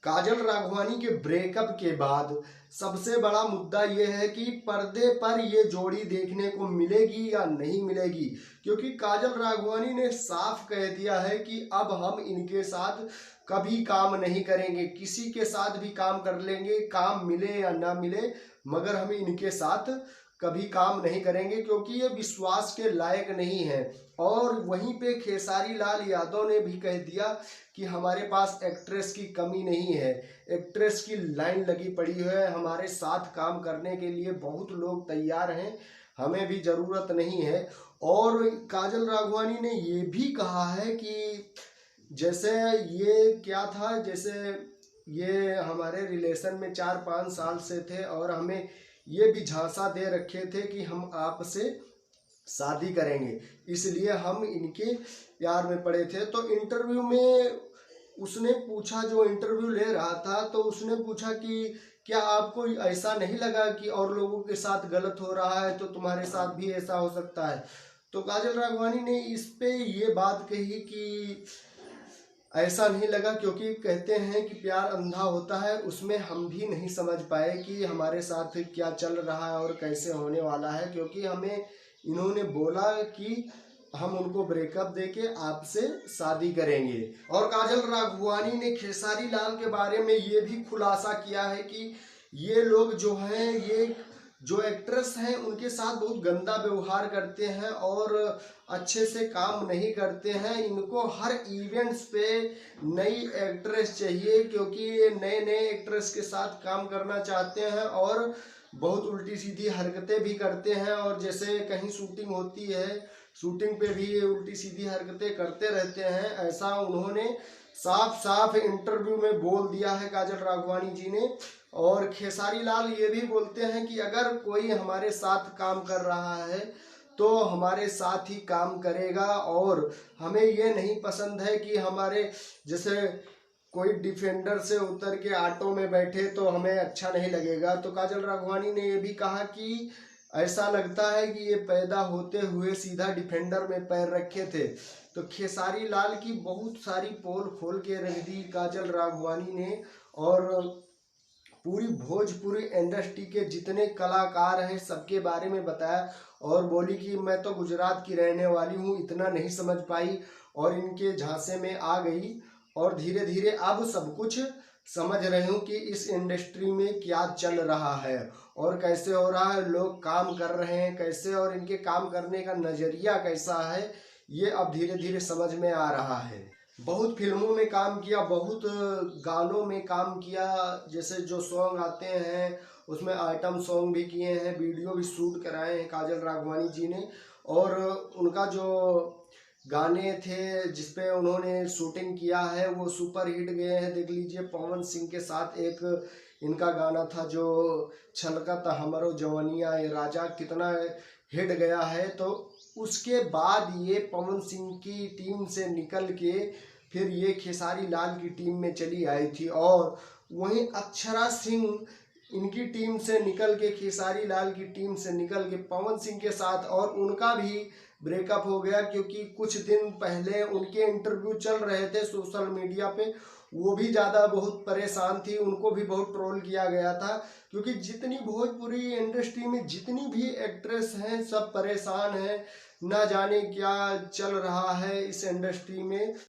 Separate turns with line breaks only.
काजल राघवानी के ब्रेकअप के बाद सबसे बड़ा मुद्दा यह है कि पर्दे पर ये जोड़ी देखने को मिलेगी या नहीं मिलेगी, क्योंकि काजल राघवानी ने साफ कह दिया है कि अब हम इनके साथ कभी काम नहीं करेंगे। किसी के साथ भी काम कर लेंगे, काम मिले या ना मिले, मगर हम इनके साथ कभी काम नहीं करेंगे क्योंकि ये विश्वास के लायक नहीं है। और वहीं पे खेसारी लाल यादव ने भी कह दिया कि हमारे पास एक्ट्रेस की कमी नहीं है, एक्ट्रेस की लाइन लगी पड़ी है, हमारे साथ काम करने के लिए बहुत लोग तैयार हैं, हमें भी ज़रूरत नहीं है। और काजल राघवानी ने ये भी कहा है कि जैसे ये क्या था, जैसे ये हमारे रिलेशन में 4-5 साल से थे और हमें ये भी झांसा दे रखे थे कि हम आपसे शादी करेंगे, इसलिए हम इनके प्यार में पड़े थे। तो इंटरव्यू में उसने पूछा, जो इंटरव्यू ले रहा था, तो उसने पूछा कि क्या आपको ऐसा नहीं लगा कि और लोगों के साथ गलत हो रहा है तो तुम्हारे साथ भी ऐसा हो सकता है। तो काजल राघवानी ने इस पे ये बात कही कि ऐसा नहीं लगा, क्योंकि कहते हैं कि प्यार अंधा होता है, उसमें हम भी नहीं समझ पाए कि हमारे साथ क्या चल रहा है और कैसे होने वाला है, क्योंकि हमें इन्होंने बोला कि हम उनको ब्रेकअप देके आपसे शादी करेंगे। और काजल राघवानी ने खेसारी लाल के बारे में ये भी खुलासा किया है कि ये लोग जो हैं, ये जो एक्ट्रेस हैं उनके साथ बहुत गंदा व्यवहार करते हैं और अच्छे से काम नहीं करते हैं। इनको हर इवेंट्स पे नई एक्ट्रेस चाहिए, क्योंकि ये नए नए एक्ट्रेस के साथ काम करना चाहते हैं और बहुत उल्टी सीधी हरकतें भी करते हैं। और जैसे कहीं शूटिंग होती है, शूटिंग पे भी ये उल्टी सीधी हरकतें करते रहते हैं, ऐसा उन्होंने साफ साफ इंटरव्यू में बोल दिया है काजल राघवानी जी ने। और खेसारी लाल ये भी बोलते हैं कि अगर कोई हमारे साथ काम कर रहा है तो हमारे साथ ही काम करेगा, और हमें ये नहीं पसंद है कि हमारे जैसे कोई डिफेंडर से उतर के ऑटो में बैठे तो हमें अच्छा नहीं लगेगा। तो काजल राघवानी ने ये भी कहा कि ऐसा लगता है कि ये पैदा होते हुए सीधा डिफेंडर में पैर रखे थे। तो खेसारी लाल की बहुत सारी पोल खोल के रख दी काजल राघवानी ने, और पूरी भोजपुरी इंडस्ट्री के जितने कलाकार हैं सबके बारे में बताया। और बोली कि मैं तो गुजरात की रहने वाली हूँ, इतना नहीं समझ पाई और इनके झांसे में आ गई, और धीरे धीरे अब सब कुछ समझ रही हूँ कि इस इंडस्ट्री में क्या चल रहा है और कैसे हो रहा है, लोग काम कर रहे हैं कैसे और इनके काम करने का नज़रिया कैसा है, ये अब धीरे धीरे समझ में आ रहा है। बहुत फिल्मों में काम किया, बहुत गानों में काम किया, जैसे जो सॉन्ग आते हैं उसमें आइटम सॉन्ग भी किए हैं, वीडियो भी शूट कराए हैं काजल राघवानी जी ने। और उनका जो गाने थे जिसपे उन्होंने शूटिंग किया है वो सुपर हिट गए हैं। देख लीजिए, पवन सिंह के साथ एक इनका गाना था जो छलकत हमरो जवनिया ये राजा, कितना हिट गया है। तो उसके बाद ये पवन सिंह की टीम से निकल के फिर ये खेसारी लाल की टीम में चली आई थी, और वहीं अक्षरा सिंह इनकी टीम से निकल के खेसारी लाल की टीम से निकल के पवन सिंह के साथ, और उनका भी ब्रेकअप हो गया, क्योंकि कुछ दिन पहले उनके इंटरव्यू चल रहे थे सोशल मीडिया पे, वो भी ज़्यादा बहुत परेशान थी, उनको भी बहुत ट्रोल किया गया था, क्योंकि जितनी भोजपुरी इंडस्ट्री में जितनी भी एक्ट्रेस हैं सब परेशान हैं, ना जाने क्या चल रहा है इस इंडस्ट्री में।